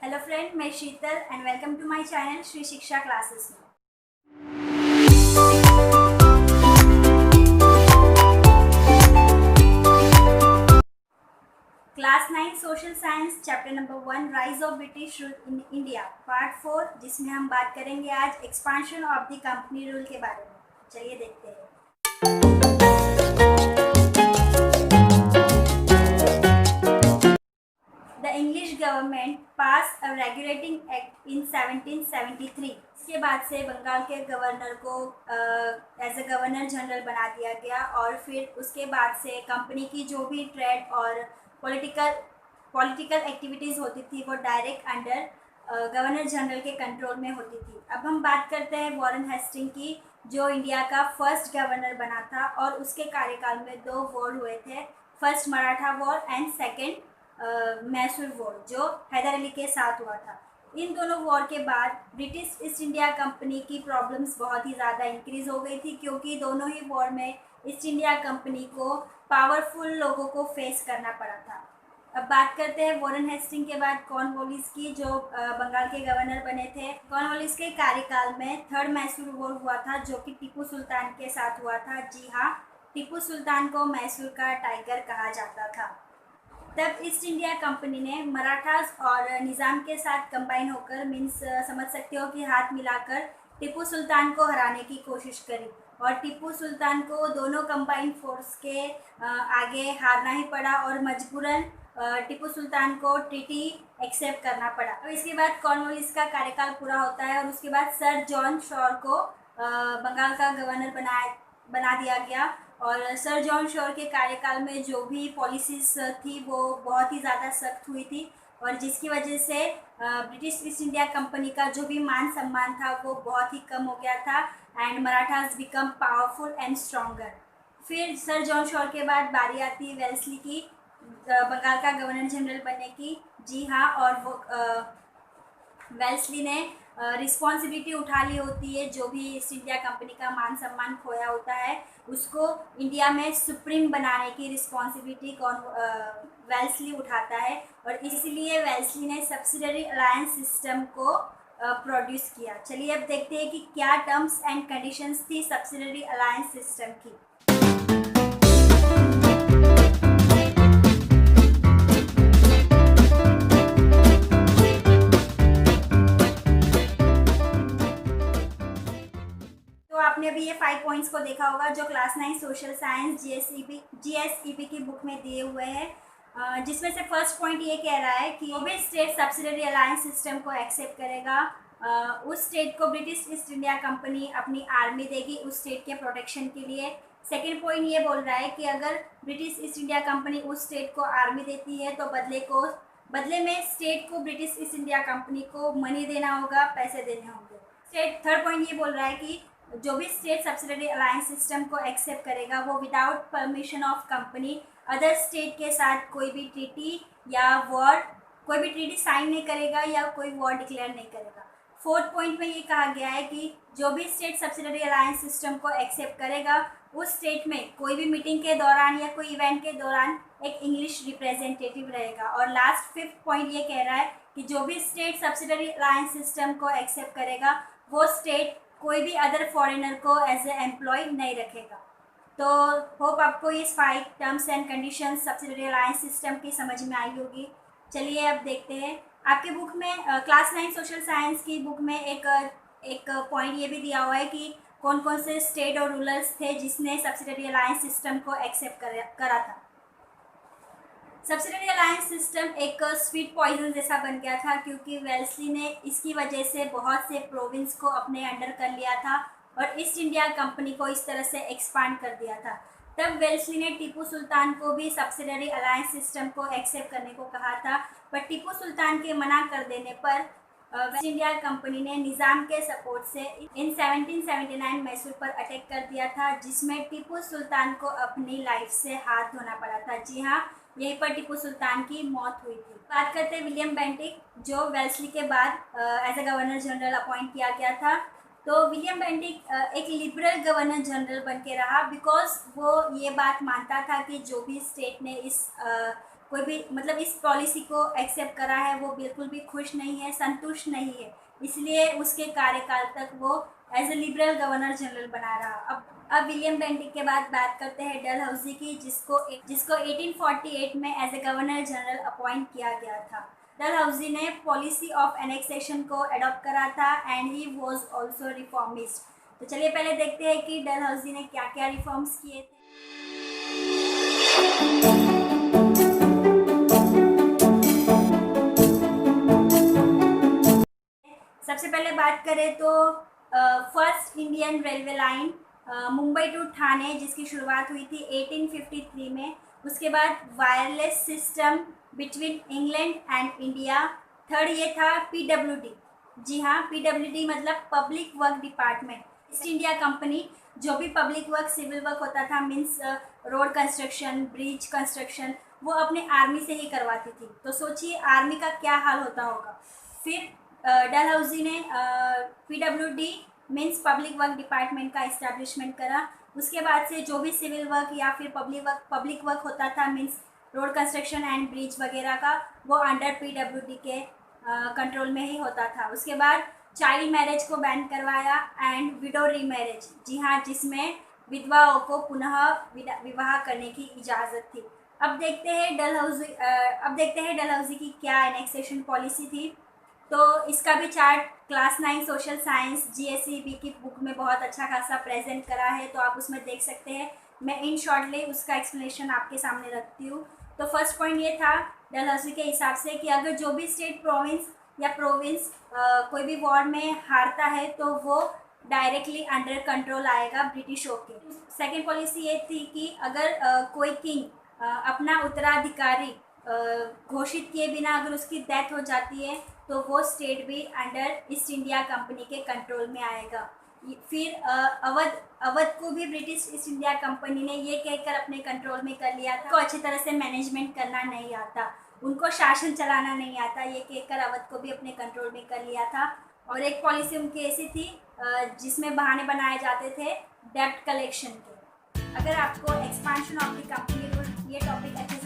Hello friend, मैं Sheetal and welcome to my channel Shri Shiksha classes में। Class 9 social science chapter number 1 rise of British rule in India part 4, जिसमें हम बात करेंगे आज expansion of the company rule के बारे में। चलिए देखते हैं। The English government pass a regulating act in 1773। इसके बाद से बंगाल के गवर्नर को एज अ गवर्नर जनरल बना दिया गया और फिर उसके बाद से कंपनी की जो भी ट्रेड और पॉलिटिकल एक्टिविटीज़ होती थी वो डायरेक्ट अंडर गवर्नर जनरल के कंट्रोल में होती थी। अब हम बात करते हैं वॉरेन हेस्टिंग की, जो इंडिया का फर्स्ट गवर्नर बना था और उसके कार्यकाल में 2 वॉर हुए थे। First Maratha war and second Mysore war, जो हैदर अली के साथ हुआ था। इन दोनों वॉर के बाद ब्रिटिश ईस्ट इंडिया कंपनी की प्रॉब्लम्स बहुत ही ज़्यादा इंक्रीज हो गई थी, क्योंकि दोनों ही वॉर में ईस्ट इंडिया कंपनी को पावरफुल लोगों को फेस करना पड़ा था। अब बात करते हैं वॉरेन हेस्टिंग के बाद कॉर्नवालिस की, जो बंगाल के गवर्नर बने थे। कॉर्नवालिस के कार्यकाल में थर्ड मैसूर वॉर हुआ था, जो कि टीपू सुल्तान के साथ हुआ था। जी हाँ, टीपू सुल्तान को मैसूर का टाइगर कहा जाता था। तब ईस्ट इंडिया कंपनी ने मराठास और निज़ाम के साथ कंबाइन होकर, मीन्स समझ सकते हो कि हाथ मिलाकर टीपू सुल्तान को हराने की कोशिश करी और टीपू सुल्तान को दोनों कंबाइन फोर्स के आगे हारना ही पड़ा और मजबूरन टीपू सुल्तान को ट्रीटी एक्सेप्ट करना पड़ा। और इसके बाद कॉर्नवालिस का कार्यकाल पूरा होता है और उसके बाद सर जॉन शॉर को बंगाल का गवर्नर बना दिया गया। और सर जॉन शॉर के कार्यकाल में जो भी पॉलिसीज़ थी वो बहुत ही ज़्यादा सख्त हुई थी और जिसकी वजह से ब्रिटिश ईस्ट इंडिया कंपनी का जो भी मान सम्मान था वो बहुत ही कम हो गया था and Marathas become powerful and stronger. फिर सर जॉन शॉर के बाद बारी आती है वेल्सली की, बंगाल का गवर्नर जनरल बनने की। जी हाँ, और वो वेल्सली ने रिस्पॉन्सिबिलिटी उठा ली होती है, जो भी ईस्ट इंडिया कंपनी का मान सम्मान खोया होता है उसको इंडिया में सुप्रीम बनाने की रिस्पॉन्सिबिलिटी वेल्सली उठाता है और इसलिए वेल्सली ने सब्सिडरी अलायंस सिस्टम को प्रोड्यूस किया। चलिए अब देखते हैं कि क्या टर्म्स एंड कंडीशंस थी सब्सिडरी अलायंस सिस्टम की। आपने अभी ये 5 पॉइंट्स को देखा होगा जो क्लास 9 सोशल साइंस जीएसईपी की बुक में दिए हुए हैं, जिसमें से फर्स्ट पॉइंट ये कह रहा है कि जो भी स्टेट सब्सिडरी अलायंस सिस्टम को एक्सेप्ट करेगा उस स्टेट को ब्रिटिश ईस्ट इंडिया कंपनी अपनी आर्मी देगी उस स्टेट के प्रोटेक्शन के लिए। सेकेंड पॉइंट ये बोल रहा है कि अगर ब्रिटिश ईस्ट इंडिया कंपनी उस स्टेट को आर्मी देती है तो बदले में स्टेट को ब्रिटिश ईस्ट इंडिया कंपनी को मनी देना होगा, पैसे देने होंगे। थर्ड पॉइंट ये बोल रहा है कि जो भी स्टेट सब्सिडरी अलायंस सिस्टम को एक्सेप्ट करेगा वो without permission of company other state के साथ कोई भी ट्रीटी साइन नहीं करेगा या कोई वॉर डिक्लेयर नहीं करेगा। फोर्थ पॉइंट में ये कहा गया है कि जो भी स्टेट सब्सिडरी अलायंस सिस्टम को एक्सेप्ट करेगा उस स्टेट में कोई भी मीटिंग के दौरान या कोई इवेंट के दौरान एक इंग्लिश रिप्रेजेंटेटिव रहेगा। और लास्ट फिफ्थ पॉइंट ये कह रहा है कि जो भी स्टेट सब्सिडरी अलायंस सिस्टम को एक्सेप्ट करेगा वो स्टेट कोई भी अदर फॉरेनर को एज ए एम्प्लॉय नहीं रखेगा। तो होप आपको ये 5 terms and conditions subsidiary alliance system की समझ में आई होगी। चलिए अब देखते हैं आपके बुक में क्लास 9 सोशल साइंस की बुक में एक पॉइंट ये भी दिया हुआ है कि कौन कौन से स्टेट और रूलर्स थे जिसने सब्सिडरी अलायंस सिस्टम को एक्सेप्ट करा था। सब्सिडरी अलायंस सिस्टम एक स्वीट पॉइजन जैसा बन गया था, क्योंकि वेल्सली ने इसकी वजह से बहुत से प्रोविंस को अपने अंडर कर लिया था और ईस्ट इंडिया कंपनी को इस तरह से एक्सपांड कर दिया था। तब वेल्सली ने टीपू सुल्तान को भी सब्सिडरी अलायंस सिस्टम को एक्सेप्ट करने को कहा था, पर टीपू सुल्तान के मना कर देने पर वेस्ट इंडिया कंपनी ने निज़ाम के सपोर्ट से इन 1779 मैसूर पर अटैक कर दिया था, जिसमें टीपू सुल्तान को अपनी लाइफ से हाथ धोना पड़ा था। जी हाँ, यहीं पर टीपू सुल्तान की मौत हुई थी। बात करते हैं विलियम बेंटिक, जो वेल्सली के बाद as a governor general appoint किया गया था। तो विलियम बेंटिक एक लिबरल गवर्नर जनरल बन के रहा, बिकॉज वो ये बात मानता था कि जो भी स्टेट ने इस कोई भी मतलब इस पॉलिसी को एक्सेप्ट करा है वो बिल्कुल भी खुश नहीं है, संतुष्ट नहीं है, इसलिए उसके कार्यकाल तक वो as a liberal governor general बना रहा। अब विलियम बेंटिक के बाद बात करते हैं डलहौजी की, जिसको 1848 में as a governor general appoint किया गया था। डलहौजी ने पॉलिसी ऑफ एनेक्सेशन को अडॉप्ट करा था and he was also reformist. तो चलिए पहले देखते हैं कि डलहौजी ने क्या क्या रिफॉर्म्स किए थे। सबसे पहले बात करें तो first Indian railway line Mumbai to Thane, जिसकी शुरुआत हुई थी 1853 में। उसके बाद wireless system between England and India. Third ये था पीडब्ल्यूडी। जी हाँ, पीडब्ल्यूडी मतलब public work department. East India Company जो भी पब्लिक वर्क, सिविल वर्क होता था, means road construction, bridge construction, वो अपने आर्मी से ही करवाती थी। तो सोचिए आर्मी का क्या हाल होता होगा। फिर डलहौजी ने PWD means public work department का इस्टेब्लिशमेंट करा। उसके बाद से जो भी सिविल वर्क या फिर पब्लिक वर्क होता था, means road construction and bridge वगैरह का, वो अंडर पीडब्ल्यूडी के कंट्रोल में ही होता था। उसके बाद चाइल्ड मैरिज को बैन करवाया एंड विडो रीमैरिज, जी हाँ, जिसमें विधवाओं को पुनः विवाह करने की इजाज़त थी। अब देखते हैं डलहौजी की क्या एनेक्सेशन पॉलिसी थी। तो इसका भी chart class 9 social science GSEB की बुक में बहुत अच्छा खासा प्रेजेंट करा है, तो आप उसमें देख सकते हैं। मैं इन शॉर्टली उसका एक्सप्लेनेशन आपके सामने रखती हूँ। तो फर्स्ट पॉइंट ये था डलहौजी के हिसाब से कि अगर जो भी स्टेट, प्रोविंस कोई भी वॉर में हारता है तो वो डायरेक्टली अंडर कंट्रोल आएगा ब्रिटिशों के। सेकेंड पॉलिसी ये थी कि अगर कोई किंग अपना उत्तराधिकारी घोषित किए बिना अगर उसकी डेथ हो जाती है तो वो स्टेट भी अंडर ईस्ट इंडिया कंपनी के कंट्रोल में आएगा। फिर अवध को भी ब्रिटिश ईस्ट इंडिया कंपनी ने ये कहकर अपने कंट्रोल में कर लिया था, उनको अच्छी तरह से मैनेजमेंट करना नहीं आता, उनको शासन चलाना नहीं आता, ये कहकर अवध को भी अपने कंट्रोल में कर लिया था। और एक पॉलिसी उनकी ऐसी थी जिसमें बहाने बनाए जाते थे डेब्ट कलेक्शन के। अगर आपको expansion of the company rule ये टॉपिक अच्छे